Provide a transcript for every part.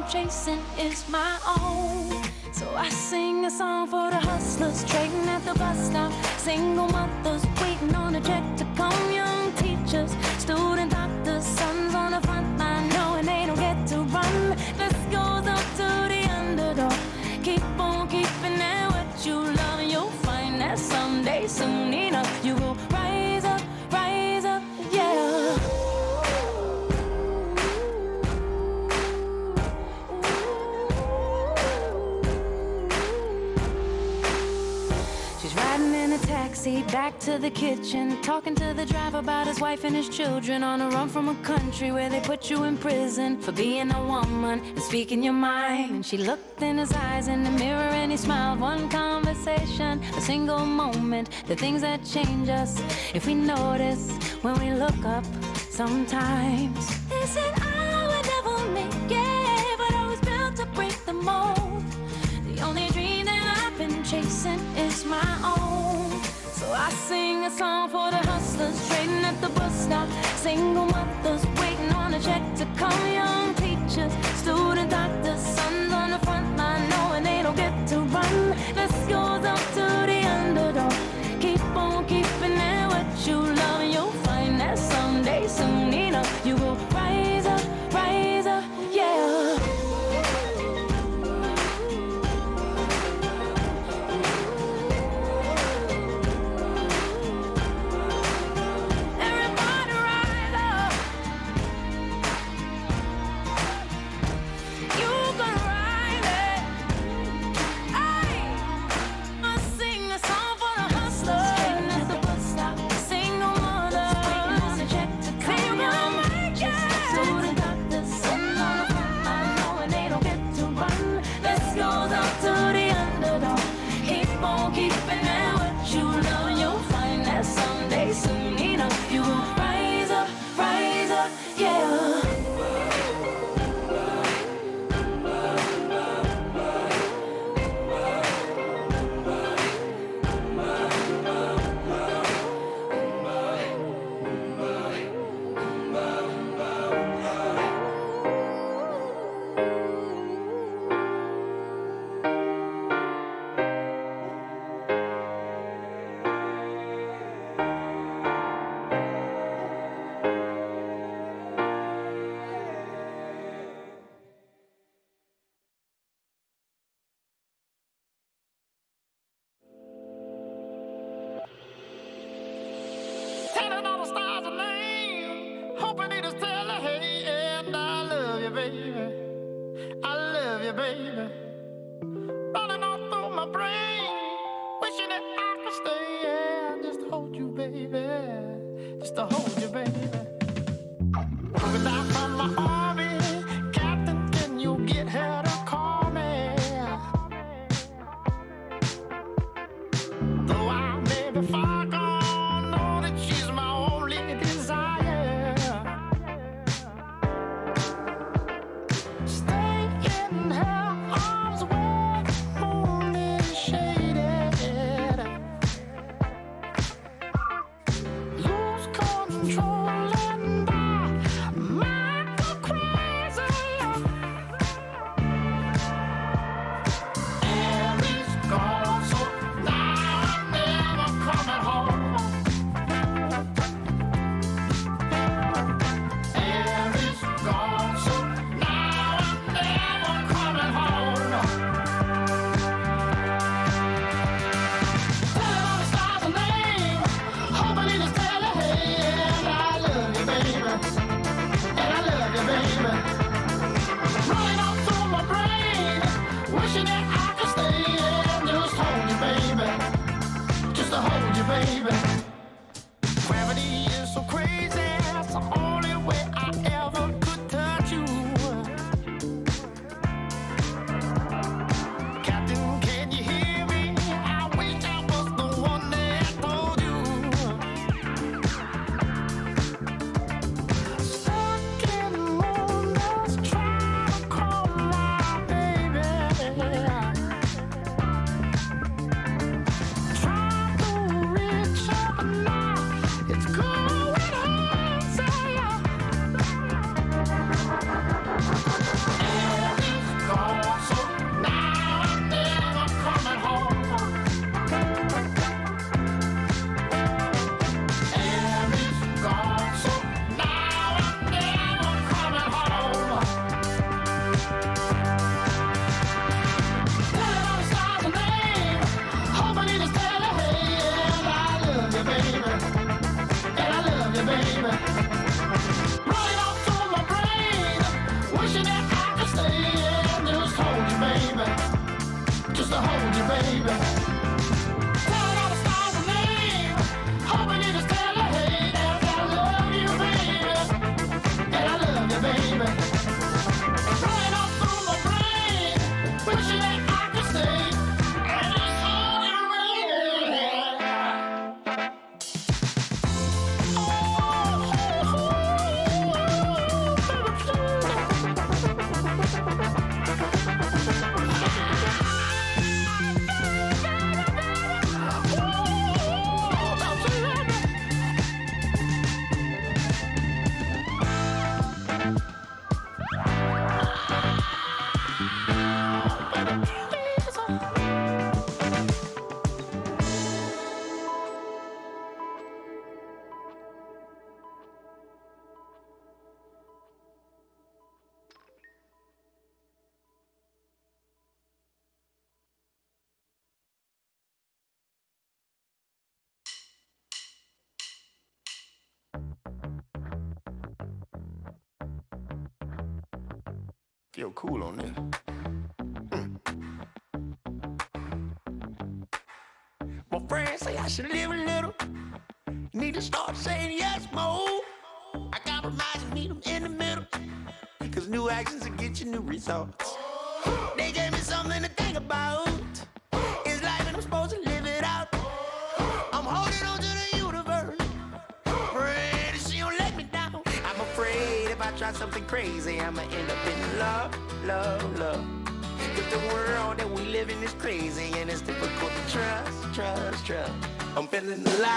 I'm chasing is my own. So I sing a song for the hustlers trading at the bus stop, single mothers waiting on a check to come, young teachers, student doctors, sons on the front line knowing they don't get to run. This goes up to the underdog. Keep on keeping at what you love, and you'll find that someday, soon enough, you will rise up, yeah. She's riding in a taxi back to the kitchen, talking to the driver about his wife and his children, on a run from a country where they put you in prison for being a woman and speaking your mind. And she looked in his eyes in the mirror and he smiled. One conversation, a single moment, the things that change us if we notice when we look up sometimes. They said I would never make it, but I was built to break the mold. The only dream that I've been chasing is my own. So I sing a song for the hustlers trading at the bus stop, single mothers waiting on a check to come, young teachers, student doctors, sons on the front line knowing they don't get to run. This goes up to the underdog. Keep on keeping at what you love, and you'll find that someday, soon enough, you will rise up, yeah. Soon enough, you will rise up, yeah. Telling all the stars a name, hoping it is telling, hey, and I love you, baby. I love you, baby. Running all through my brain, wishing that I could stay, yeah, just to hold you, baby. Just to hold you, baby. Without from my army, Captain, can you get her to call me? Though I may be far gone, know that she's my only desire. Stay in her arms. Feel cool on there. My friends say I should live a little. Need to start saying yes more. I compromise and meet them in the middle. Cause new actions will get you new results. They gave me something to think about. It's life and I'm supposed to live it out. I'm holding on to the universe. Afraid she don't let me down. I'm afraid if I try something crazy, I'ma end up in love, love, love. Cause the world that we live in is crazy and it's difficult to trust, trust, trust. I'm feeling alive.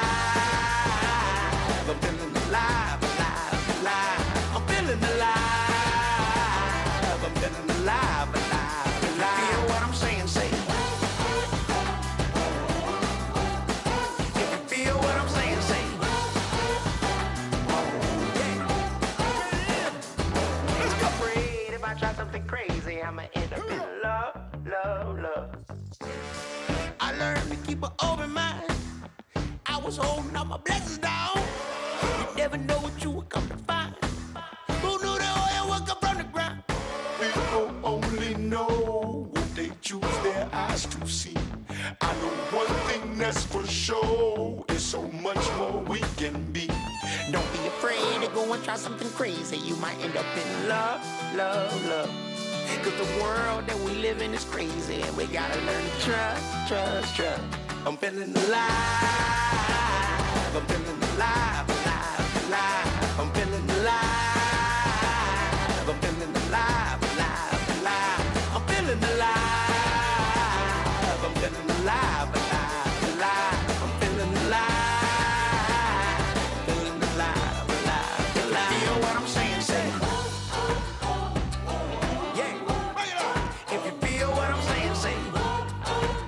I'm feeling alive, alive, alive. I'm feeling alive. I'm feeling alive, alive, alive. Feel what I'm saying, say. If you feel what I'm saying, say. Yeah. Let's go. Afraid if I try something crazy, I'ma end up in love, love, love. I learned to keep an open mind. I was holding all my blessings down. You never know what you will come to find. Who knew the oil would come from the ground? People only know what they choose their eyes to see. I know one thing that's for sure. There's so much more we can be. Don't be afraid to go and try something crazy. You might end up in love, love, love. Cause the world that we live in is crazy and we gotta learn to trust, trust, trust. I'm feeling alive. I'm feeling alive, alive, alive. I'm feeling alive. I'm feeling alive, alive, alive. I'm feeling alive. I'm feeling alive, alive, alive. I'm feeling alive. Feeling alive, alive, alive. Feel what I'm saying, say. Yeah. If you feel what I'm saying, say.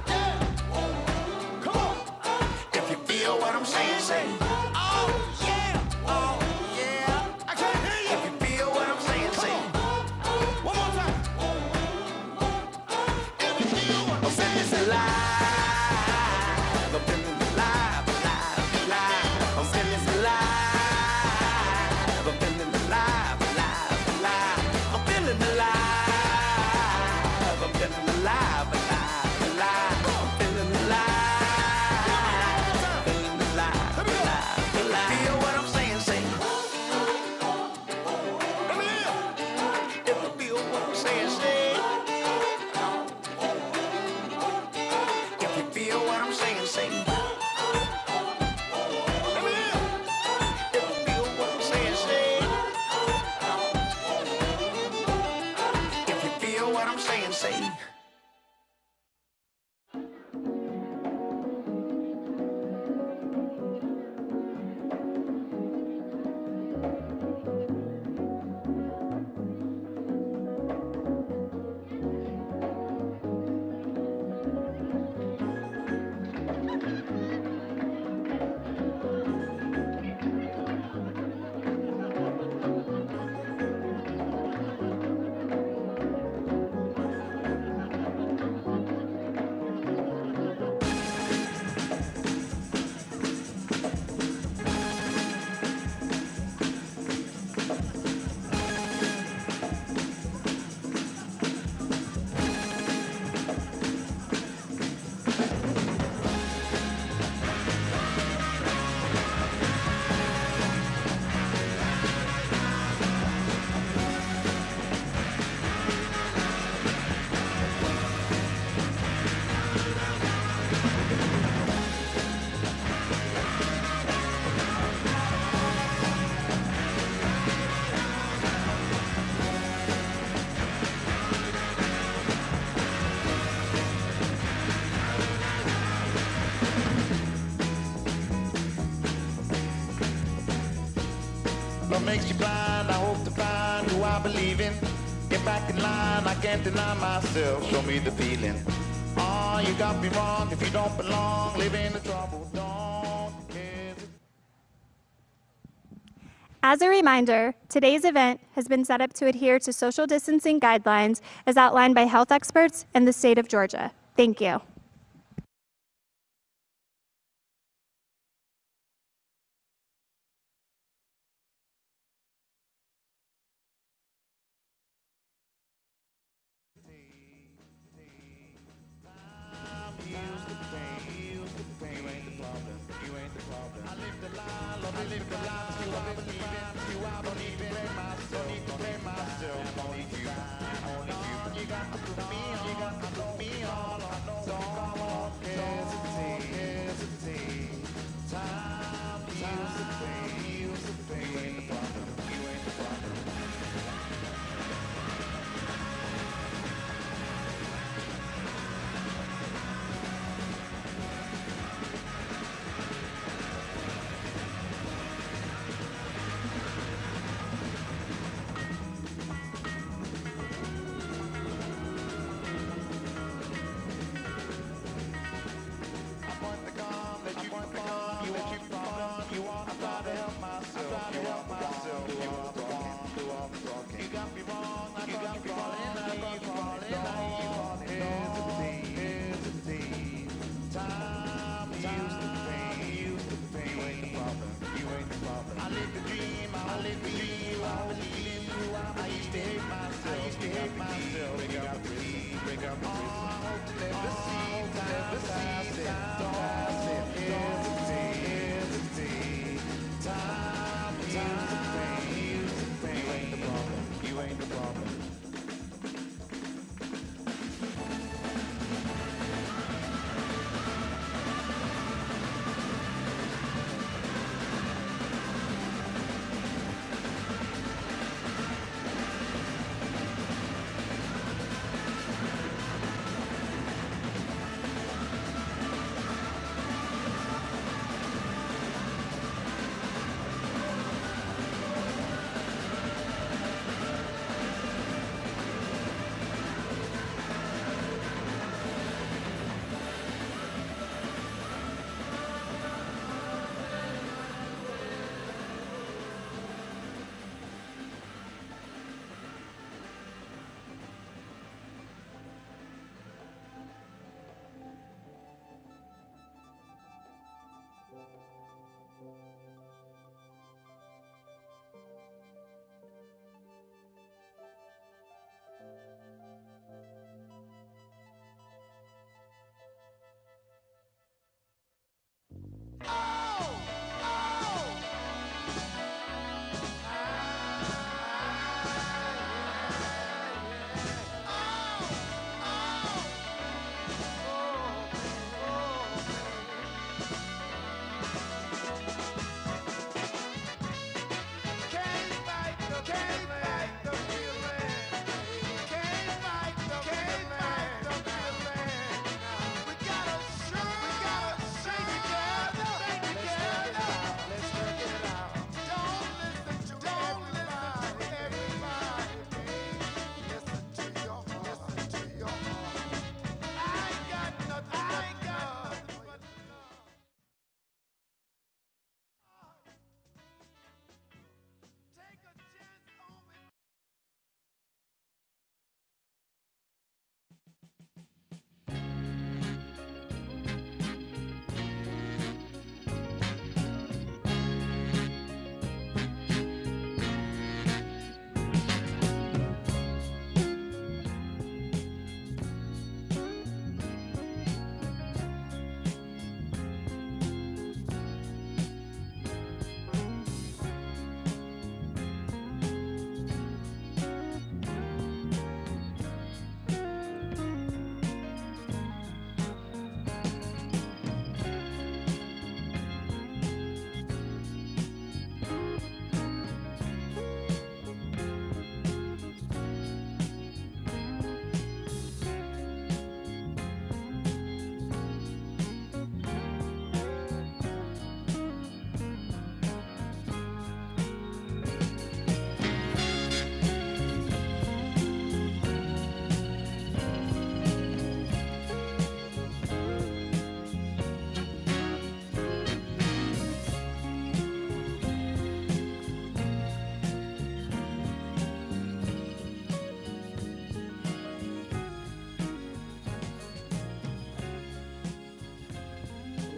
Yeah. Come on. If you feel what I'm saying, say. Oh yeah, oh yeah. I can't hear you. If you feel what I'm saying, say. One more time. If you feel what I'm saying, say. Alive. I'm feeling alive, alive, alive. I'm feeling alive. I'm feeling alive, alive, alive. I'm feeling alive. I'm feeling alive, alive, alive. I'm feeling alive. Feeling alive, alive, alive. Feel what I'm saying, say. Let me hear. If you feel what I'm saying, say. If you feel what I'm saying, say. Let me hear. If you feel what I'm saying, say. If you feel what I'm saying, say. What makes you blind? I hope to find who I believe in. Get back in line, I can't deny myself. Show me the feeling. Oh, you got me wrong if you don't belong. Live in the trouble, don't hesitate. As a reminder, today's event has been set up to adhere to social distancing guidelines as outlined by health experts in the state of Georgia. Thank you. the lie, love is the lie, you I believe in you, I don't need to blame myself, don't need to blame myself, only you, you got to put me on, you got to put me on, so come on, hesitate, time to use the pain, you ain't the problem, you ain't the problem.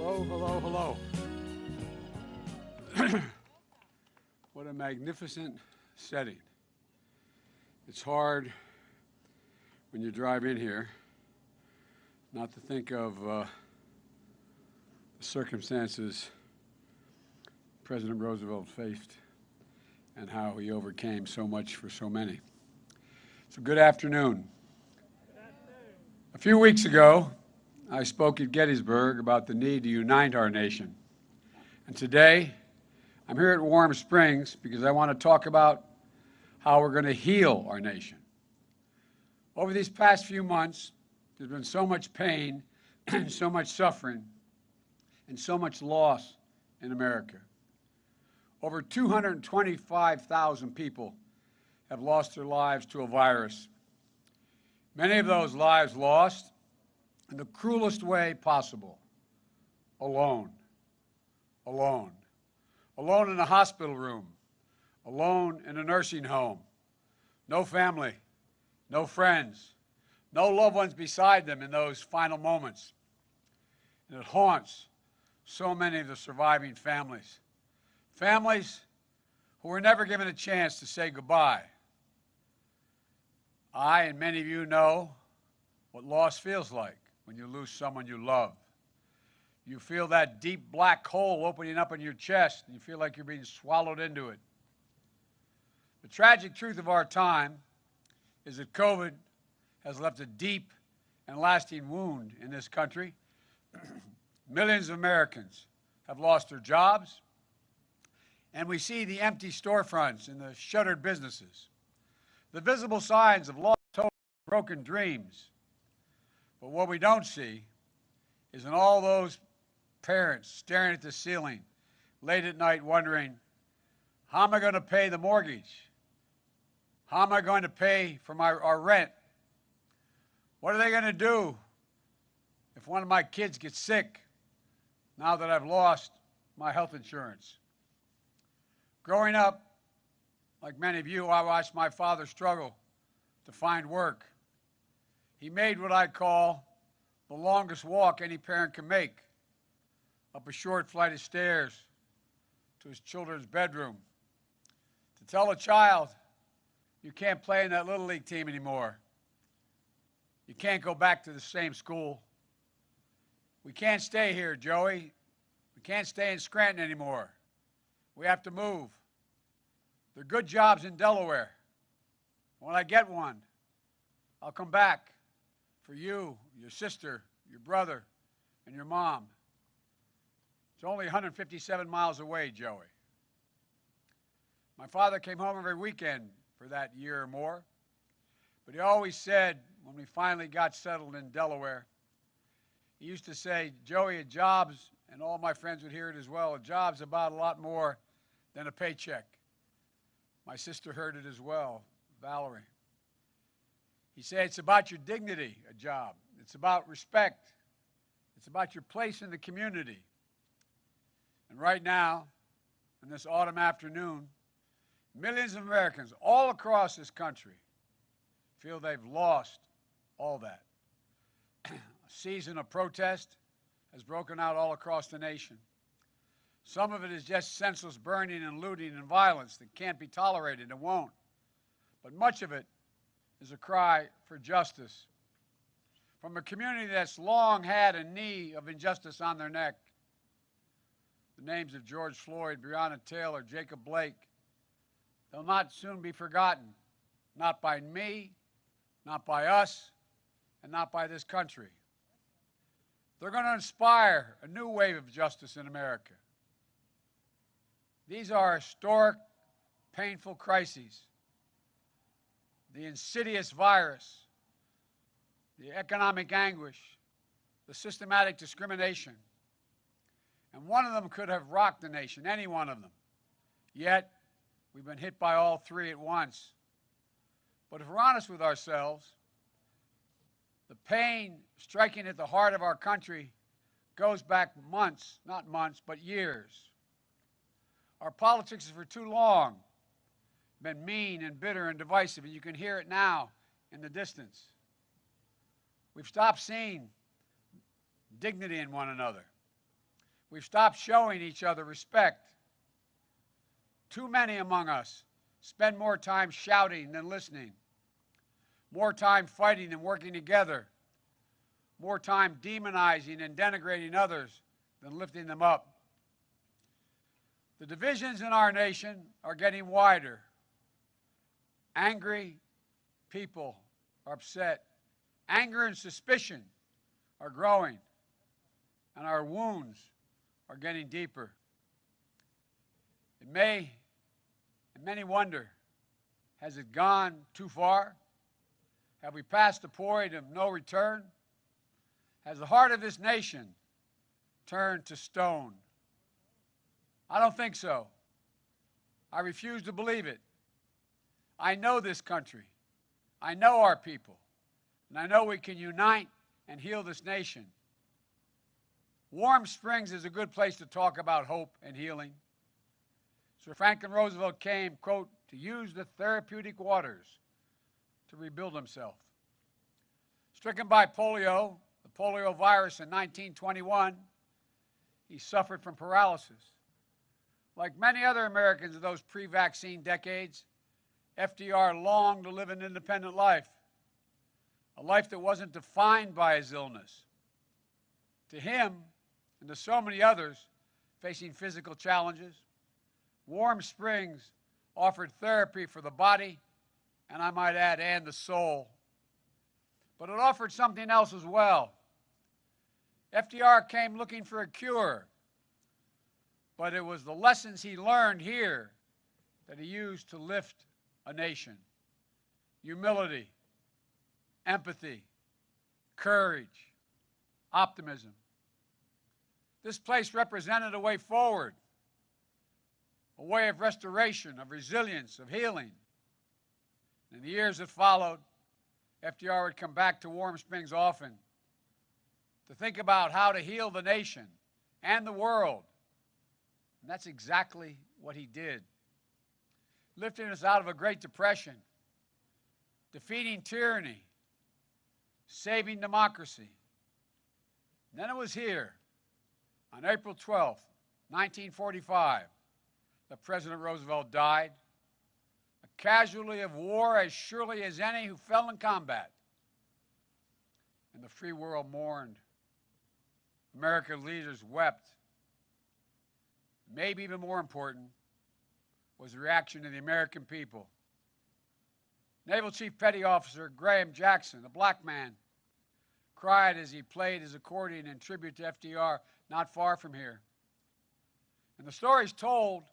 Hello, hello, hello. What a magnificent setting. It's hard when you drive in here not to think of the circumstances President Roosevelt faced and how he overcame so much for so many. So good afternoon. A few weeks ago, I spoke at Gettysburg about the need to unite our nation. And today, I'm here at Warm Springs because I want to talk about how we're going to heal our nation. Over these past few months, there's been so much pain, so much suffering, and so much loss in America. Over 225,000 people have lost their lives to a virus. Many of those lives lost in the cruelest way possible, alone. Alone. Alone in a hospital room, alone in a nursing home, no family, no friends, no loved ones beside them in those final moments. And it haunts so many of the surviving families. Families who were never given a chance to say goodbye. I and many of you know what loss feels like when you lose someone you love. You feel that deep black hole opening up in your chest, and you feel like you're being swallowed into it. The tragic truth of our time is that COVID has left a deep and lasting wound in this country. Millions of Americans have lost their jobs, and we see the empty storefronts and the shuttered businesses, the visible signs of lost hope, broken dreams. But what we don't see is in all those parents staring at the ceiling late at night wondering, how am I going to pay the mortgage? How am I going to pay for our rent? What are they going to do if one of my kids gets sick now that I've lost my health insurance? Growing up, like many of you, I watched my father struggle to find work. He made what I call the longest walk any parent can make, up a short flight of stairs to his children's bedroom. To tell a child, you can't play in that Little League team anymore. You can't go back to the same school. We can't stay here, Joey. We can't stay in Scranton anymore. We have to move. There are good jobs in Delaware. When I get one, I'll come back for you, your sister, your brother, and your mom. It's only 157 miles away, Joey. My father came home every weekend for that year or more, but he always said, when we finally got settled in Delaware, he used to say, Joey, a job's, and all my friends would hear it as well, a job's about a lot more than a paycheck. My sister heard it as well, Valerie. He said, it's about your dignity, a job. It's about respect. It's about your place in the community. And right now, in this autumn afternoon, millions of Americans all across this country feel they've lost all that. A season of protest has broken out all across the nation. Some of it is just senseless burning and looting and violence that can't be tolerated and won't. But much of it is a cry for justice from a community that's long had a knee of injustice on their neck. The names of George Floyd, Breonna Taylor, Jacob Blake, they'll not soon be forgotten, not by me, not by us, and not by this country. They're going to inspire a new wave of justice in America. These are historic, painful crises. The insidious virus, the economic anguish, the systematic discrimination. And one of them could have rocked the nation, any one of them. Yet, we've been hit by all three at once. But if we're honest with ourselves, the pain striking at the heart of our country goes back months, not months, but years. Our politics has for too long been mean and bitter and divisive, and you can hear it now in the distance. We've stopped seeing dignity in one another. We've stopped showing each other respect. Too many among us spend more time shouting than listening, more time fighting than working together, more time demonizing and denigrating others than lifting them up. The divisions in our nation are getting wider. Angry people are upset. Anger and suspicion are growing, and our wounds are getting deeper. And many wonder, has it gone too far? Have we passed the point of no return? Has the heart of this nation turned to stone? I don't think so. I refuse to believe it. I know this country. I know our people. And I know we can unite and heal this nation. Warm Springs is a good place to talk about hope and healing. Sir Franklin Roosevelt came, quote, to use the therapeutic waters to rebuild himself. Stricken by polio, the polio virus in 1921, he suffered from paralysis. Like many other Americans of those pre-vaccine decades, FDR longed to live an independent life, a life that wasn't defined by his illness. To him, and to so many others facing physical challenges, Warm Springs offered therapy for the body, and I might add, and the soul. But it offered something else as well. FDR came looking for a cure, but it was the lessons he learned here that he used to lift a nation. Humility, empathy, courage, optimism. This place represented a way forward, a way of restoration, of resilience, of healing. In the years that followed, FDR would come back to Warm Springs often to think about how to heal the nation and the world. And that's exactly what he did. Lifting us out of a Great Depression, defeating tyranny, saving democracy. And then it was here, on April 12th, 1945, that President Roosevelt died, a casualty of war as surely as any who fell in combat. And the free world mourned. American leaders wept. Maybe even more important was the reaction of the American people. Naval Chief Petty Officer Graham Jackson, a black man, cried as he played his accordion in tribute to FDR not far from here. And the story's told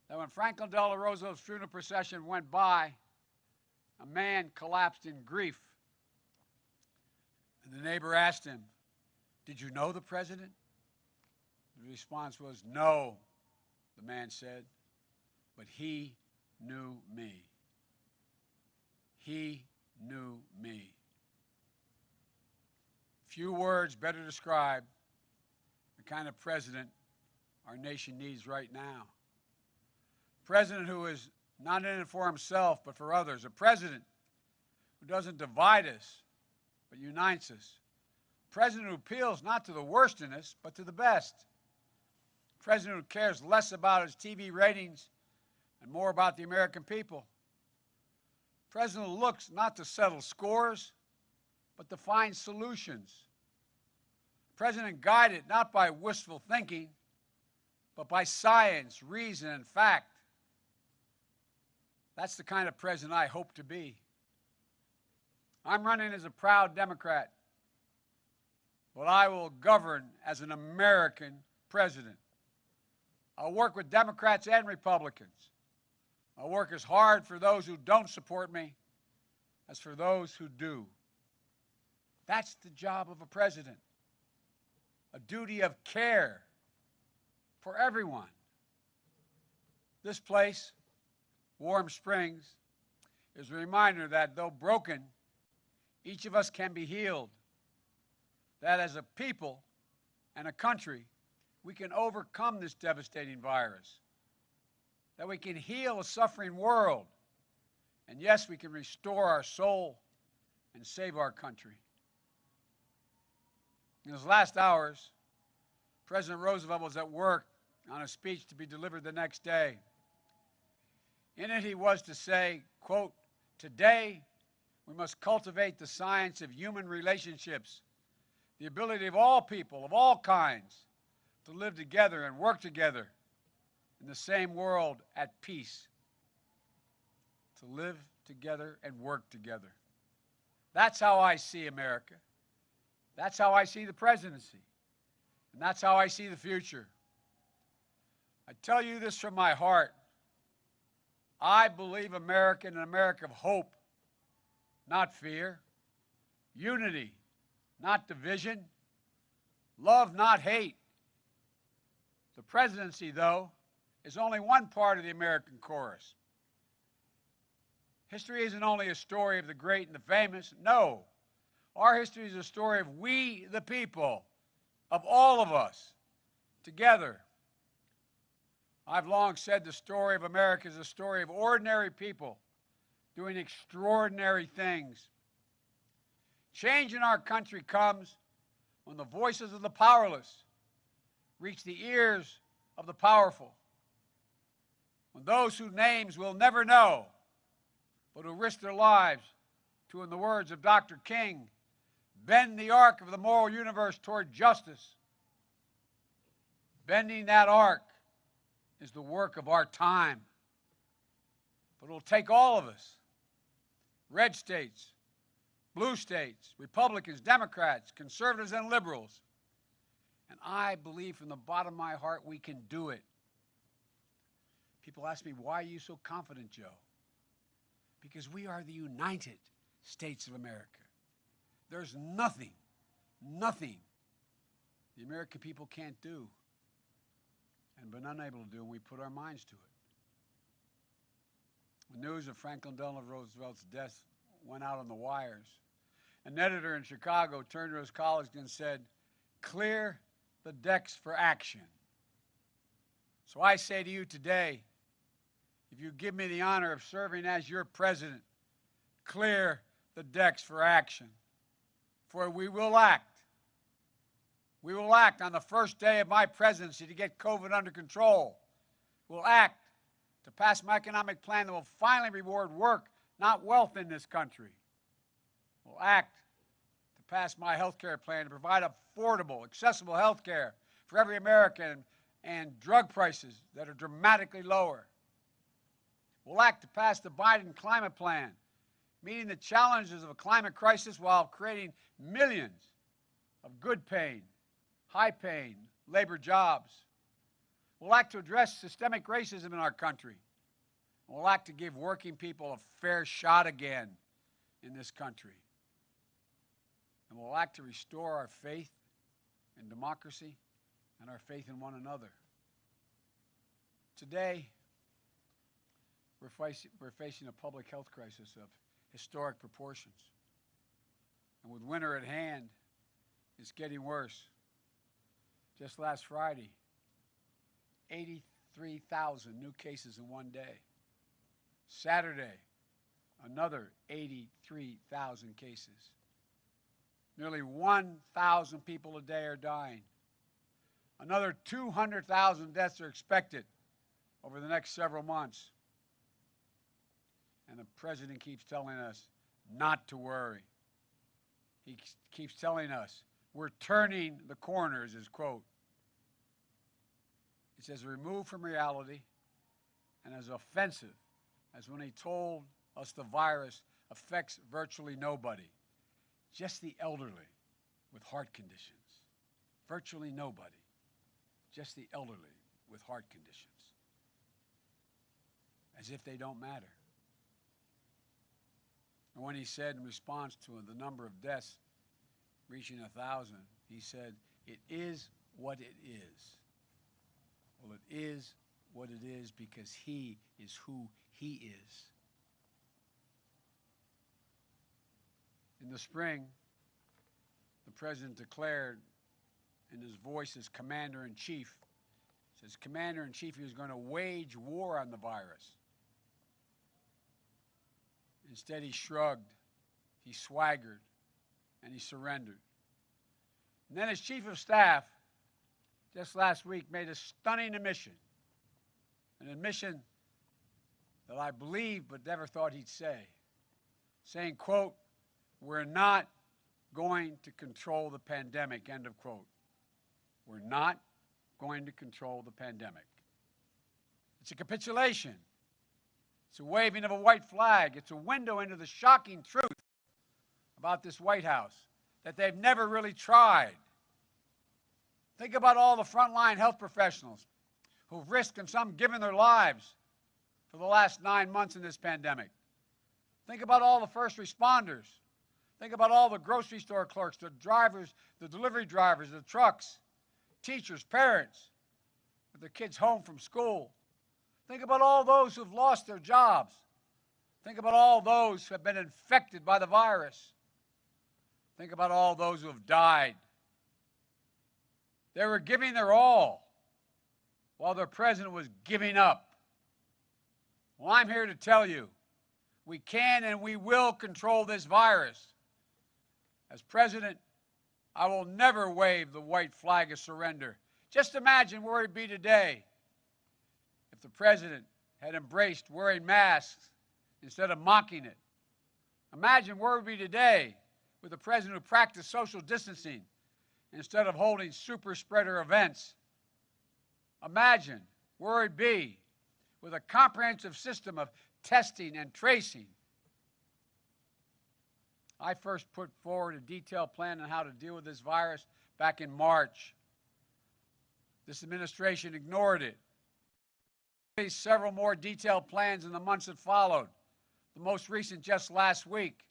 that when Franklin Delano Roosevelt's funeral procession went by, a man collapsed in grief. And the neighbor asked him, "Did you know the president?" The response was, "No," the man said, "but he knew me. He knew me." Few words better describe the kind of president our nation needs right now. A president who is not in it for himself, but for others. A president who doesn't divide us, but unites us. A president who appeals not to the worst in us, but to the best. A president who cares less about his TV ratings and more about the American people. A president who looks not to settle scores, but to find solutions. A president guided not by wistful thinking, but by science, reason, and fact. That's the kind of president I hope to be. I'm running as a proud Democrat, but I will govern as an American president. I'll work with Democrats and Republicans. I'll work as hard for those who don't support me as for those who do. That's the job of a president. A duty of care for everyone. This place, Warm Springs, is a reminder that though broken, each of us can be healed. That as a people and a country, we can overcome this devastating virus. That we can heal a suffering world. And yes, we can restore our soul and save our country. In his last hours, President Roosevelt was at work on a speech to be delivered the next day. In it, he was to say, quote, "Today, we must cultivate the science of human relationships, the ability of all people, of all kinds, to live together and work together in the same world at peace, to live together and work together. That's how I see America. That's how I see the presidency. And that's how I see the future. I tell you this from my heart. I believe America in an America of hope, not fear. Unity, not division. Love, not hate. The presidency, though, is only one part of the American chorus. History isn't only a story of the great and the famous. No. Our history is a story of we, the people, of all of us, together. I've long said the story of America is a story of ordinary people doing extraordinary things. Change in our country comes when the voices of the powerless reach the ears of the powerful. When those whose names we'll never know, but who risk their lives to, in the words of Dr. King, bend the arc of the moral universe toward justice. Bending that arc is the work of our time. But it'll take all of us, red states, blue states, Republicans, Democrats, conservatives, and liberals. And I believe from the bottom of my heart we can do it. People ask me, why are you so confident, Joe? Because we are the United States of America. There's nothing the American people can't do and been unable to do when we put our minds to it. The news of Franklin Delano Roosevelt's death went out on the wires. An editor in Chicago turned to his colleagues and said, clear the decks for action. So I say to you today, if you give me the honor of serving as your president, clear the decks for action. For we will act. We will act on the first day of my presidency to get COVID under control. We'll act to pass my economic plan that will finally reward work, not wealth in this country. We'll act to pass my health care plan to provide affordable, accessible health care for every American and drug prices that are dramatically lower. We'll act to pass the Biden climate plan, meeting the challenges of a climate crisis while creating millions of good-paying, high-paying labor jobs. We'll act to address systemic racism in our country. We'll act to give working people a fair shot again in this country. And we'll act to restore our faith in democracy and our faith in one another. Today, we're facing a public health crisis of historic proportions. And with winter at hand, it's getting worse. Just last Friday, 83,000 new cases in one day. Saturday, another 83,000 cases. Nearly 1,000 people a day are dying. Another 200,000 deaths are expected over the next several months. And the president keeps telling us not to worry. He keeps telling us we're turning the corner, is his quote. It's as removed from reality and as offensive as when he told us the virus affects virtually nobody, just the elderly with heart conditions. Virtually nobody, just the elderly with heart conditions. As if they don't matter. And when he said in response to the number of deaths reaching 1,000, he said, it is what it is. Well, it is what it is because he is who he is. In the spring, the president declared in his voice as commander-in-chief, says commander-in-chief, he was going to wage war on the virus. Instead, he shrugged, he swaggered, and he surrendered. And then his chief of staff, just last week, made a stunning admission, an admission that I believe but never thought he'd say, saying, quote, we're not going to control the pandemic, end of quote. We're not going to control the pandemic. It's a capitulation. It's a waving of a white flag. It's a window into the shocking truth about this White House that they've never really tried. Think about all the frontline health professionals who've risked and some given their lives for the last 9 months in this pandemic. Think about all the first responders. Think about all the grocery store clerks, the drivers, the delivery drivers, the trucks, teachers, parents, with their kids home from school. Think about all those who've lost their jobs. Think about all those who have been infected by the virus. Think about all those who have died. They were giving their all while their president was giving up. Well, I'm here to tell you, we can and we will control this virus. As president, I will never wave the white flag of surrender. Just imagine where we'd be today if the president had embraced wearing masks instead of mocking it. Imagine where we'd be today with a president who practiced social distancing instead of holding super spreader events. Imagine where it'd be with a comprehensive system of testing and tracing. I first put forward a detailed plan on how to deal with this virus back in March. This administration ignored it. Several more detailed plans in the months that followed, the most recent just last week.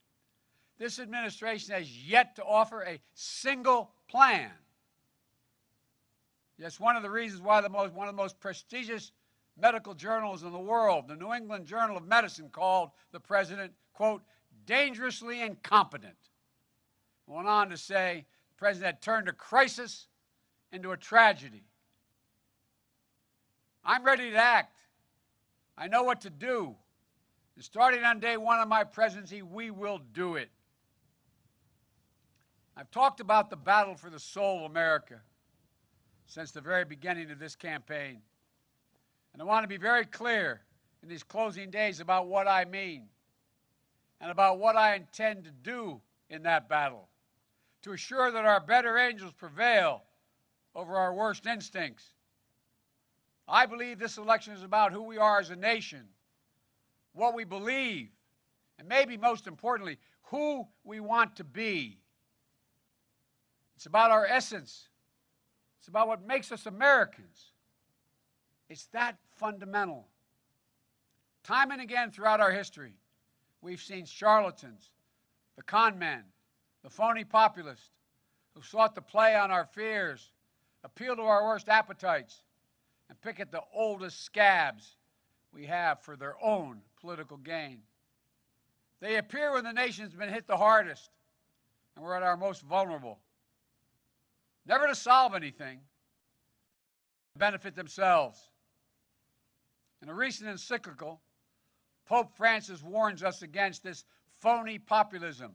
This administration has yet to offer a single plan. Yes, one of the reasons why one of the most prestigious medical journals in the world, the New England Journal of Medicine, called the president, quote, dangerously incompetent. Went on to say the president had turned a crisis into a tragedy. I'm ready to act. I know what to do. And starting on day one of my presidency, we will do it. I've talked about the battle for the soul of America since the very beginning of this campaign. And I want to be very clear in these closing days about what I mean and about what I intend to do in that battle to assure that our better angels prevail over our worst instincts. I believe this election is about who we are as a nation, what we believe, and maybe most importantly, who we want to be. It's about our essence. It's about what makes us Americans. It's that fundamental. Time and again throughout our history, we've seen charlatans, the con men, the phony populists who sought to play on our fears, appeal to our worst appetites, and pick at the oldest scabs we have for their own political gain. They appear when the nation's been hit the hardest and we're at our most vulnerable. Never to solve anything, to benefit themselves. In a recent encyclical, Pope Francis warns us against this phony populism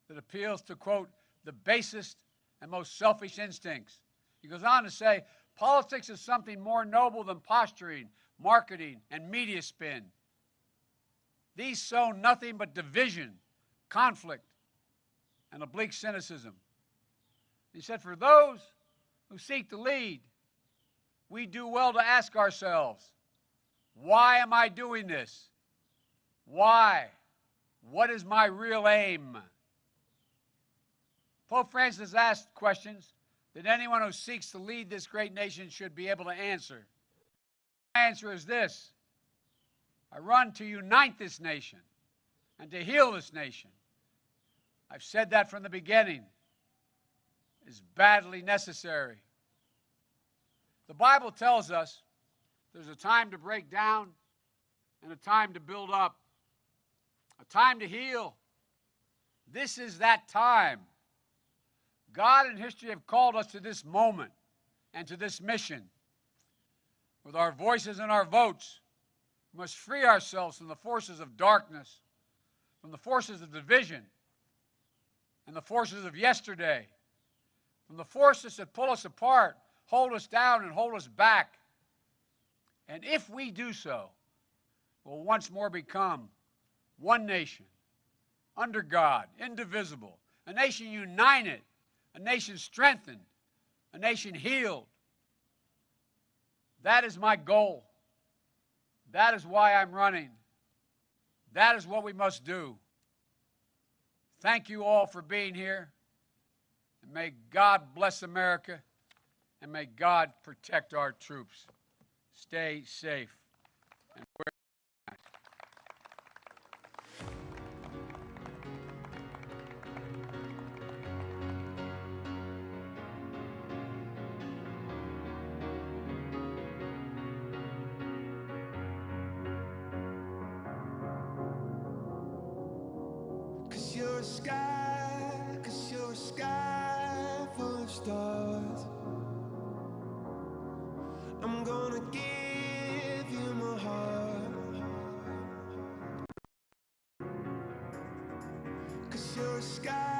that appeals to, quote, the basest and most selfish instincts. He goes on to say, politics is something more noble than posturing, marketing, and media spin. These sow nothing but division, conflict, and oblique cynicism. He said, for those who seek to lead, we do well to ask ourselves, why am I doing this? Why? What is my real aim? Pope Francis asked questions that anyone who seeks to lead this great nation should be able to answer. My answer is this: I run to unite this nation and to heal this nation. I've said that from the beginning. Is badly necessary. The Bible tells us there's a time to break down and a time to build up, a time to heal. This is that time. God and history have called us to this moment and to this mission. With our voices and our votes, we must free ourselves from the forces of darkness, from the forces of division, and the forces of yesterday, from the forces that pull us apart, hold us down, and hold us back. And if we do so, we'll once more become one nation, under God, indivisible, a nation united, a nation strengthened, a nation healed. That is my goal. That is why I'm running. That is what we must do. Thank you all for being here. And may God bless America, and may God protect our troops. Stay safe. And wear a mask. 'Cause you're a sky full of stars. I'm gonna give you my heart. 'Cause you're a sky